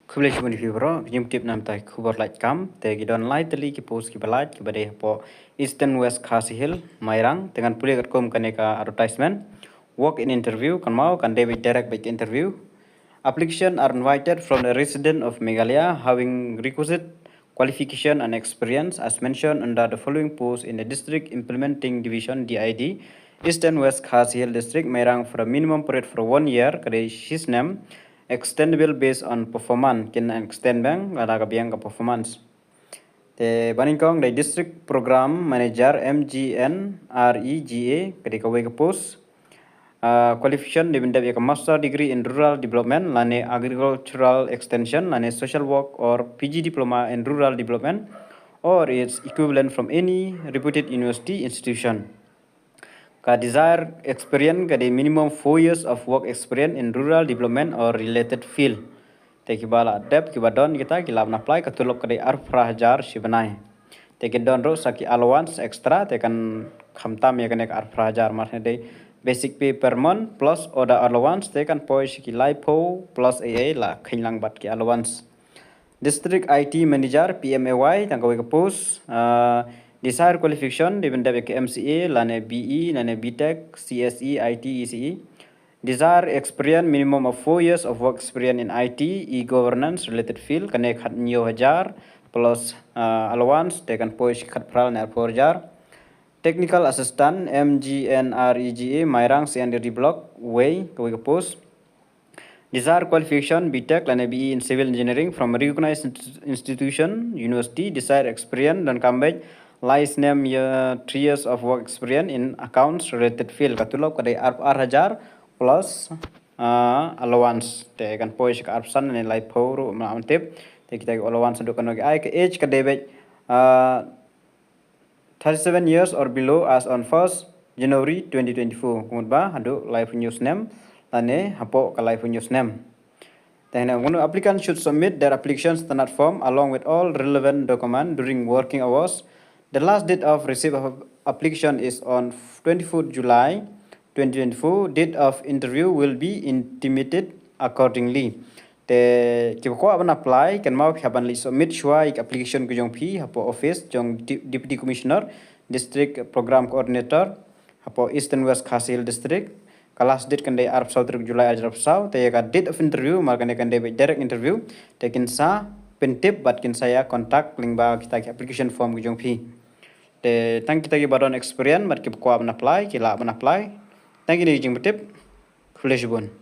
Khubole shibun fibro, jim tip nam tai khubor Laitkam, te gidon Tylli ki post ki balait ki bade po Eastern West Khasi Hill, Mairang, dengan pulih kum kaneka advertisement, work in interview, kan mau kan David direct back interview. Application are invited from the resident of Meghalaya having requisite qualification and experience as mentioned under the following post in the district implementing division DID, Eastern West Khasi Hill District, Mairang for a minimum period for 1 year, kade his name, extendable based on performance, can extend bang, ada kabiang ka performance. The Baningkong, the district program manager MGNREGA, kade kawai ka post. Qualification di benda a master degree in rural development, lane agricultural extension, lane social work or PG diploma in rural development or its equivalent from any reputed university institution. Ka desire experience ka the minimum 4 years of work experience in rural development or related field. Te kibala dep kibadon kita kilab apply ka tulok ka de arprahajar shibanai. Te kidon ro saki allowance extra te kan khamtam ya kanek arprahajar marne de basic pay per month plus other allowance they can poi ki lipo plus AA la khinlang bat ki allowance. District IT manager PMAY tangkawi ka post desired qualification di benda ke MCA lane BE lane BTech CSE IT ECE. Desired experience minimum of 4 years of work experience in IT e-governance related field kane khat nyo hajar plus allowance they can poi khat pral na 4,000. Technical Assistant MGNREGA Mairang CND Block Way kawai ka post. Desired qualification BTech lane BE in civil engineering from a recognized institution university. Desired experience dan comeback lies name 3 years of work experience in accounts related field katulok kadai R plus allowance te kan pois ka arsan ne lai poro ma antep te kita allowance do kan ai ke age kadai 37 years or below as on 1st January 2024. Kemudian hadu live news name ane hapo ka live news name. Then applicant should submit their application standard form along with all relevant documents during working hours. The last date of receipt of application is on 24th July 2024. Date of interview will be intimated accordingly. Te kiko aban apply kan mau haban li submit shua application ko jong phi hapo office jong deputy commissioner district program coordinator hapo Eastern West Khasi Hill district kalas date kan day Arab South July Arab South te ka date of interview mar kan day direct interview te kin sa pentip bat kin saya contact link ba kita application form ko jong phi te tang kita ki badon experience mar kiko aban apply kila aban apply tang ini jing betip khule shibun.